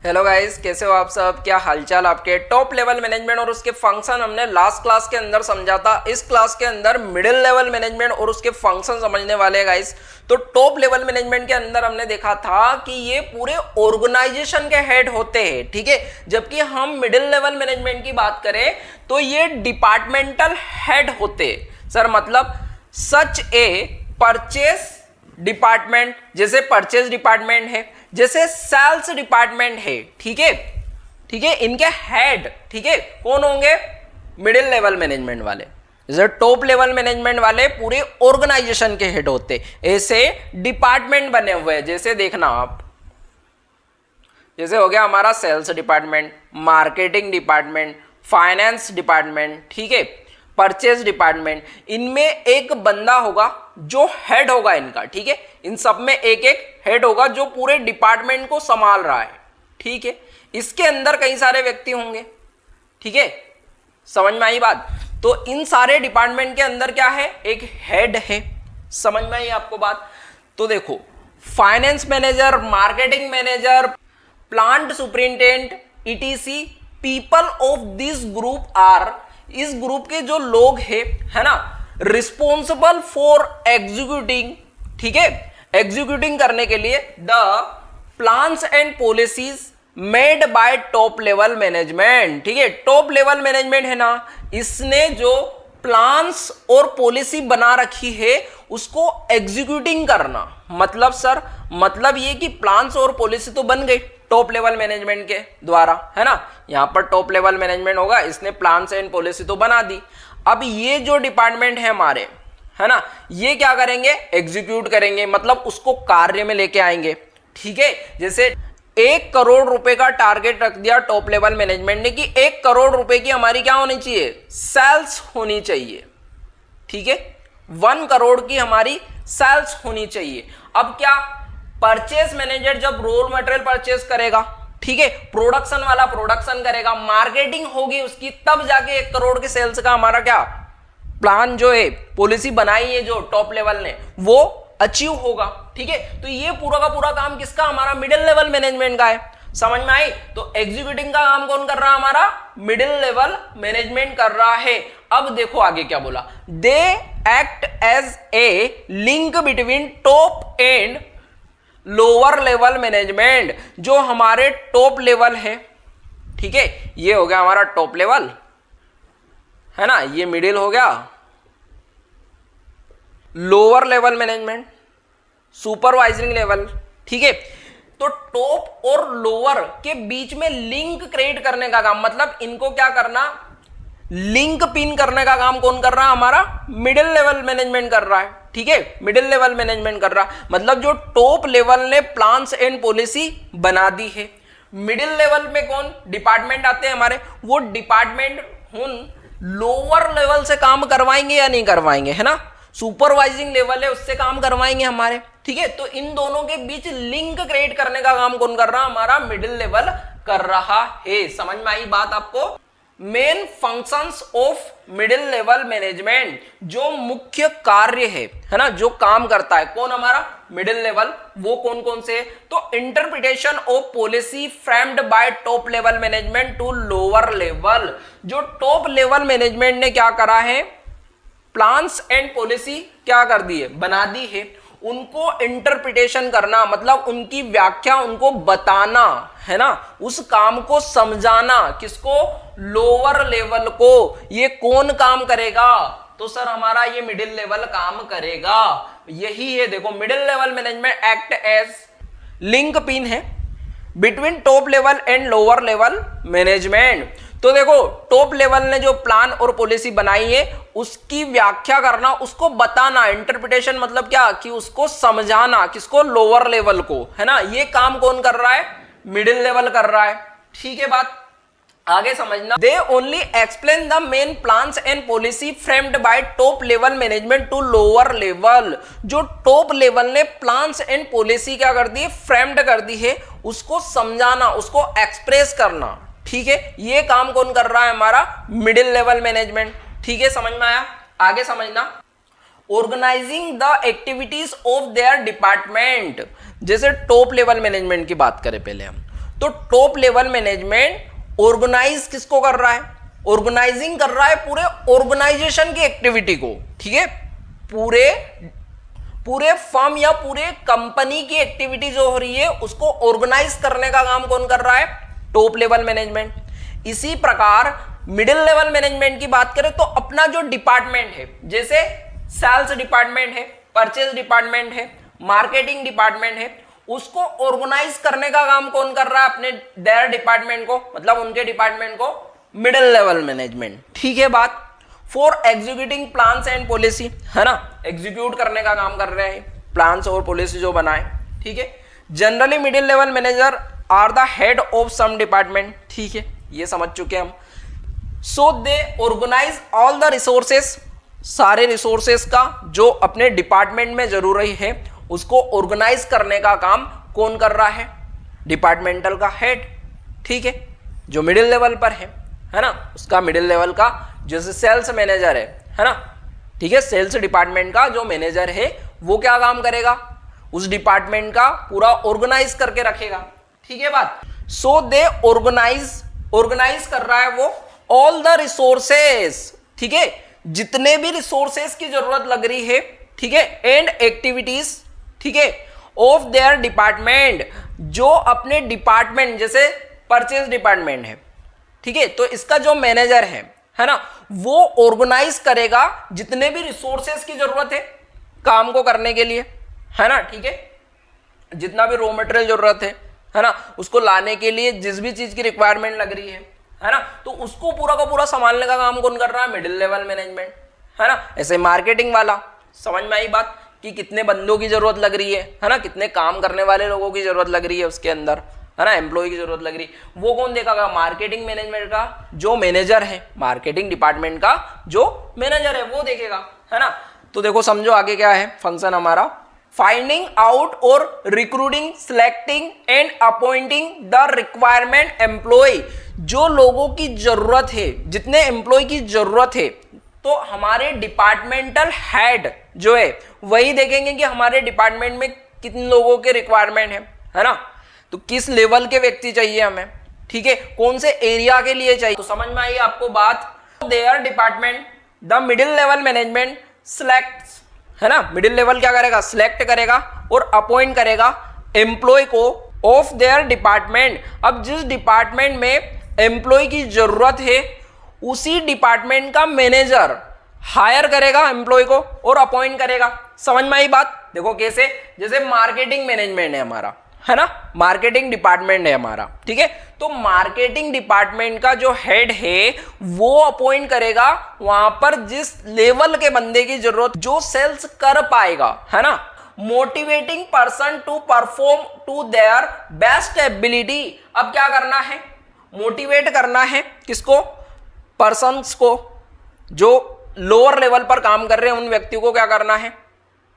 Hello guys, कैसे हो आप सब? क्या हालचाल आपके? टॉप लेवल मैनेजमेंट और उसके फंक्शन हमने लास्ट क्लास के अंदर समझा था। इस क्लास के अंदर मिडिल लेवल मैनेजमेंट और उसके फंक्शन समझने वाले हैं गाइस। तो टॉप लेवल मैनेजमेंट के अंदर हमने देखा था कि ये पूरे ऑर्गेनाइजेशन के हेड होते हैं, ठीक है। जबकि हम मिडिल लेवल मैनेजमेंट की बात करें तो ये डिपार्टमेंटल हेड होते हैं। सर मतलब सच ए परचेस डिपार्टमेंट, जैसे परचेज डिपार्टमेंट है, जैसे सेल्स डिपार्टमेंट है, ठीक है, ठीक है। इनके हेड, ठीक है, कौन होंगे? मिडिल लेवल मैनेजमेंट वाले। जैसे टॉप लेवल मैनेजमेंट वाले पूरे ऑर्गेनाइजेशन के हेड होते, ऐसे डिपार्टमेंट बने हुए हैं। जैसे देखना आप, जैसे हो गया हमारा sales department, marketing department, finance department, ठीक है, परचेज डिपार्टमेंट। इनमें एक बंदा होगा जो हेड होगा इनका, ठीक है। इन सब में एक एक हेड होगा जो पूरे डिपार्टमेंट को संभाल रहा है, ठीक है। इसके अंदर कई सारे व्यक्ति होंगे, ठीक है, समझ में आई बात? तो इन सारे डिपार्टमेंट के अंदर क्या है? एक हेड है। समझ में आई आपको बात? तो देखो, finance manager, marketing manager, plant superintendent, etc, people of this group are, इस ग्रुप के जो लोग हैं, है ना, रिस्पॉन्सिबल फॉर एग्जीक्यूटिंग, ठीक है, एग्जीक्यूटिंग करने के लिए the plans and policies made by top level management, ठीक है। टॉप लेवल मैनेजमेंट है ना, इसने जो प्लान्स और पॉलिसी बना रखी है उसको एग्जीक्यूटिंग करना। मतलब सर, मतलब ये कि प्लान्स और पॉलिसी तो बन गई टॉप लेवल मैनेजमेंट के द्वारा, है ना। यहां पर टॉप लेवल मैनेजमेंट होगा, इसने प्लान्स एंड पॉलिसी तो बना दी। अब ये जो डिपार्टमेंट है हमारे, है ना, ये क्या करेंगे? एग्जीक्यूट करेंगे, मतलब उसको कार्य में लेके आएंगे, ठीक है। जैसे 1 करोड़ रुपए का टारगेट रख दिया टॉप लेवल मैनेजमेंट ने कि 1 करोड़ रुपए की हमारी क्या होनी चाहिए? सेल्स होनी चाहिए, ठीक है। 1 करोड़ की हमारी सेल्स होनी चाहिए। अब क्या, परचेस मैनेजर जब रॉ मटेरियल परचेस करेगा, ठीक है, प्रोडक्शन वाला प्रोडक्शन करेगा, मार्केटिंग होगी उसकी, तब जाके 1 करोड़ की सेल्स का हमारा क्या प्लान जो है, पॉलिसी बनाई है जो टॉप लेवल ने, वो अचीव होगा, ठीक है। तो ये पूरा का पूरा काम किसका? हमारा मिडिल लेवल मैनेजमेंट का है। समझ में आई? तो एग्जीक्यूटिंग का काम कौन कर रहा है? हमारा मिडिल लेवल मैनेजमेंट कर रहा है। अब देखो आगे क्या बोला, they act as a link between top and lower level management. जो हमारे टॉप लेवल है, ठीक है, ये हो गया हमारा टॉप लेवल, है ना, ये मिडिल हो गया, लोअर लेवल मैनेजमेंट, सुपरवाइजरिंग लेवल, ठीक है। तो टॉप और लोअर के बीच में लिंक क्रिएट करने का काम, मतलब इनको क्या करना, लिंक पिन करने का काम कौन कर रहा है? हमारा मिडिल लेवल मैनेजमेंट कर रहा है, ठीक है। मिडिल लेवल मैनेजमेंट कर रहा, मतलब जो टॉप लेवल ने प्लान्स एंड पॉलिसी बना दी है, मिडिल लेवल में कौन डिपार्टमेंट आते हैं हमारे, वो डिपार्टमेंट उन लोअर लेवल से काम करवाएंगे या नहीं करवाएंगे, है ना। सुपरवाइजिंग लेवल है, उससे काम करवाएंगे हमारे, ठीक है। तो इन दोनों के बीच लिंक क्रिएट करने का काम कौन कर रहा है? हमारा मिडिल लेवल कर रहा है। समझ में आई बात आपको? Main functions of middle level management, जो मुख्य कार्य है ना, जो काम करता है कौन? हमारा मिडिल लेवल। वो कौन कौन से? तो interpretation of policy framed by top level management to lower level. जो टॉप लेवल मैनेजमेंट ने क्या करा है? प्लान्स एंड पॉलिसी क्या कर दी है? बना दी है। उनको इंटरप्रिटेशन करना, मतलब उनकी व्याख्या, उनको बताना, है ना, उस काम को समझाना, किसको? लोअर लेवल को। ये कौन काम करेगा? तो सर हमारा ये मिडिल लेवल काम करेगा। यही है, देखो, middle level management act as link pin है between top level and lower level management. तो देखो, टॉप लेवल ने जो प्लान और पॉलिसी बनाई है उसकी व्याख्या करना, उसको बताना, इंटरप्रिटेशन मतलब क्या, कि उसको समझाना, किसको? लोअर लेवल को, है ना। ये काम कौन कर रहा है? मिडिल लेवल कर रहा है, ठीक है। बात आगे समझना। They only explain the main plans and policy framed by top level management to lower level. जो टॉप लेवल ने प्लान्स एंड पॉलिसी क्या कर दी है? फ्रेम्ड कर दी है, उसको समझाना, उसको एक्सप्रेस करना, ठीक है। ये काम कौन कर रहा है? हमारा मिडिल लेवल मैनेजमेंट, ठीक है। समझ में आया? आगे समझना। Organising the activities of their department. जैसे टॉप लेवल मैनेजमेंट की बात करें पहले हम, तो टॉप लेवल मैनेजमेंट ऑर्गेनाइज किसको कर रहा है, ऑर्गेनाइजिंग कर रहा है पूरे ऑर्गेनाइजेशन की एक्टिविटी को, ठीक है, पूरे फर्म या पूरे कंपनी की एक्टिविटी जो हो रही है उसको ऑर्गेनाइज करने का काम कौन कर रहा है, टॉप लेवल मैनेजमेंट। इसी प्रकार मिडिल लेवल मैनेजमेंट की बात करें तो अपना जो डिपार्टमेंट है, जैसे सेल्स डिपार्टमेंट है, परचेज डिपार्टमेंट है, मार्केटिंग डिपार्टमेंट है, उसको ऑर्गेनाइज करने का काम कौन कर रहा है, अपने देयर डिपार्टमेंट को, मतलब उनके डिपार्टमेंट को मिडिल लेवल मैनेजमेंट, ठीक है बात। For executing plans and policy, है ना, एग्जीक्यूट करने का काम कर रहे हैं प्लान्स और पॉलिसी जो बनाए, ठीक है। Generally middle level manager are the head of some department, ठीक है, ये समझ चुके हम। So they organise all the resources, सारे रिसोर्सेस का जो अपने डिपार्टमेंट में जरूरी है उसको ऑर्गेनाइज करने का काम कौन कर रहा है, डिपार्टमेंटल का हेड, ठीक है, जो मिडिल लेवल पर है ना, उसका मिडिल लेवल का जैसे सेल्स मैनेजर है ना, ठीक है, सेल्स डिपार्टमेंट का जो मैनेजर है वो क्या काम करेगा, उस डिपार्टमेंट का पूरा ऑर्गेनाइज करके रखेगा, ठीक है बात। सो दे ऑर्गेनाइज कर रहा है वो ऑल द रिसोर्सेस, ठीक है, जितने भी रिसोर्सेस की जरूरत लग रही है, ठीक है, एंड एक्टिविटीज, ठीक है, ऑफ देयर डिपार्टमेंट, जो अपने डिपार्टमेंट जैसे परचेज डिपार्टमेंट है, ठीक है, तो इसका जो मैनेजर है ना, वो ऑर्गेनाइज करेगा जितने भी रिसोर्सेस की जरूरत है काम को करने के लिए, है ना, ठीक है, जितना भी रॉ मटेरियल जरूरत है ना, उसको लाने के लिए जिस भी चीज की रिक्वायरमेंट लग रही है ना, तो उसको पूरा का पूरा संभालने का काम कौन कर रहा है, मिडिल लेवल मैनेजमेंट, है ना। ऐसे मार्केटिंग वाला, समझ में आई बात कि कितने बंदों की जरूरत लग रही है ना, कितने काम करने वाले लोगों की जरूरत लग रही है उसके अंदर, है ना, एम्प्लॉय की जरूरत लग रही, वो कौन देखेगा, मार्केटिंग मैनेजमेंट का जो मैनेजर है, मार्केटिंग डिपार्टमेंट का जो मैनेजर है वो देखेगा, है ना। तो देखो समझो आगे क्या है फंक्शन हमारा, फाइंडिंग आउट और recruiting, selecting and appointing the requirement employ, जो लोगों की जरूरत है, जितने एम्प्लॉय की जरूरत है, तो हमारे डिपार्टमेंटल हेड जो है वही देखेंगे कि हमारे डिपार्टमेंट में कितने लोगों के रिक्वायरमेंट है ना, तो किस लेवल के व्यक्ति चाहिए हमें, ठीक है, कौन से एरिया के लिए चाहिए, तो समझ में आई आपको बात। There department the middle level management select, है ना, मिडिल लेवल क्या करेगा, सिलेक्ट करेगा और अपॉइंट करेगा एम्प्लॉय को ऑफ देयर डिपार्टमेंट। अब जिस डिपार्टमेंट में एम्प्लॉय की जरूरत है उसी डिपार्टमेंट का मैनेजर हायर करेगा एम्प्लॉय को और अपॉइंट करेगा, समझ में आई बात। देखो कैसे, जैसे मार्केटिंग मैनेजमेंट है हमारा, है ना, मार्केटिंग डिपार्टमेंट है हमारा, ठीक है, तो मार्केटिंग डिपार्टमेंट का जो हेड है वो अपॉइंट करेगा वहां पर जिस लेवल के बंदे की जरूरत, जो सेल्स कर पाएगा, है ना, motivating person to perform to their best ability. अब क्या करना है, मोटिवेट करना है किसको, पर्सन्स को, जो लोअर लेवल पर काम कर रहे हैं उन व्यक्तियों को क्या करना है,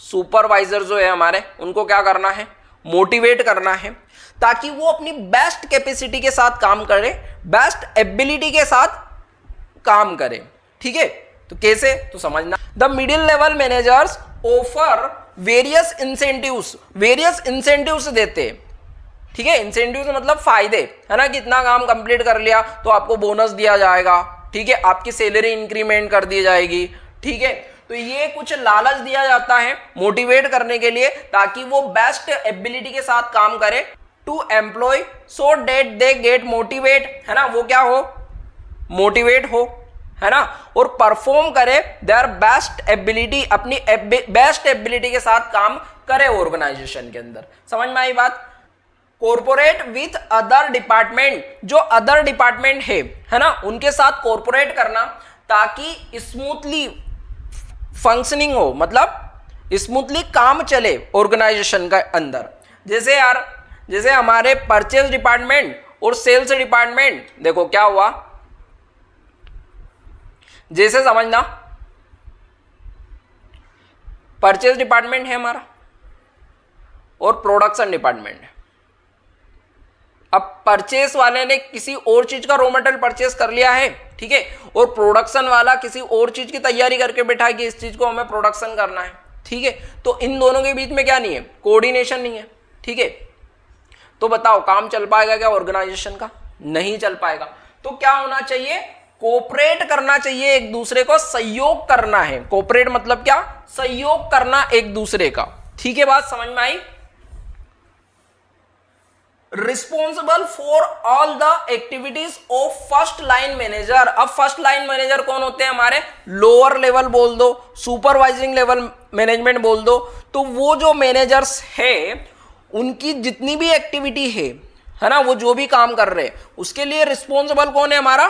सुपरवाइजर जो है हमारे उनको क्या करना है, मोटिवेट करना है, ताकि वो अपनी बेस्ट कैपेसिटी के साथ काम करे, बेस्ट एबिलिटी के साथ काम करे, ठीक है। तो कैसे, तो समझना, the middle level managers offer various incentives देते, ठीक है, इंसेंटिव्स मतलब फायदे, है ना, कि इतना काम कंप्लीट कर लिया तो आपको बोनस दिया जाएगा, ठीक है, आपकी सैलरी इंक्रीमेंट कर दी जाएगी, ठीक है, तो ये कुछ लालच दिया जाता है मोटिवेट करने के लिए ताकि वो बेस्ट एबिलिटी के साथ काम करे, to employ so that they get motivate, है ना, वो क्या हो, मोटिवेट हो, है ना, और परफॉर्म करे देयर बेस्ट एबिलिटी, अपनी बेस्ट एबिलिटी के साथ काम करे ऑर्गेनाइजेशन के अंदर, समझ में आई बात। कॉर्पोरेट विथ अदर डिपार्टमेंट, जो अदर डिपार्टमेंट है ना, उनके साथ कॉर्पोरेट करना ताकि स्मूथली फंक्शनिंग हो, मतलब स्मूथली काम चले ऑर्गेनाइजेशन का अंदर। जैसे यार, जैसे हमारे परचेज डिपार्टमेंट और सेल्स डिपार्टमेंट, देखो क्या हुआ, जैसे समझना, परचेज डिपार्टमेंट है हमारा और प्रोडक्शन डिपार्टमेंट है। अब परचेस वाले ने किसी और चीज का रॉ मटेरियल परचेस कर लिया है, ठीक है, और प्रोडक्शन वाला किसी और चीज की तैयारी करके बैठा है कि इस चीज को हमें प्रोडक्शन करना है, ठीक है, तो इन दोनों के बीच में क्या नहीं है, कोऑर्डिनेशन नहीं है, ठीक है। तो बताओ काम चल पाएगा क्या ऑर्गेनाइजेशन का? नहीं चल पाएगा। तो क्या होना चाहिए? कोऑपरेट करना चाहिए, एक दूसरे को सहयोग करना है। कोऑपरेट मतलब क्या? सहयोग करना एक दूसरे का। ठीक है, बात समझ में आई? Responsible for all the activities of first line manager. अब फर्स्ट लाइन मैनेजर कौन होते हैं? हमारे लोअर लेवल बोल दो, सुपरवाइजिंग लेवल मैनेजमेंट बोल दो। तो वो जो मैनेजर्स है उनकी जितनी भी एक्टिविटी है ना, वो जो भी काम कर रहे हैं उसके लिए रिस्पॉन्सिबल कौन है? हमारा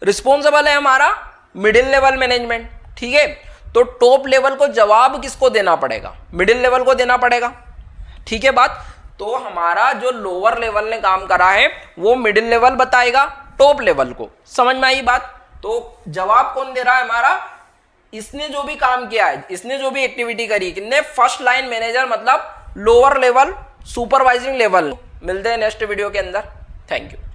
रिस्पॉन्सिबल है हमारा मिडिल लेवल मैनेजमेंट। ठीक है, तो टॉप लेवल को जवाब किसको देना पड़ेगा? मिडिल लेवल को देना पड़ेगा। ठीक है बात। तो हमारा जो लोअर लेवल ने काम करा है वो मिडिल लेवल बताएगा टॉप लेवल को। समझ में आई बात? तो जवाब कौन दे रहा है? हमारा इसने जो भी काम किया है, इसने जो भी एक्टिविटी करी, किसने? फर्स्ट लाइन मैनेजर, मतलब लोअर लेवल सुपरवाइजिंग लेवल। मिलते हैं नेक्स्ट वीडियो के अंदर। Thank you.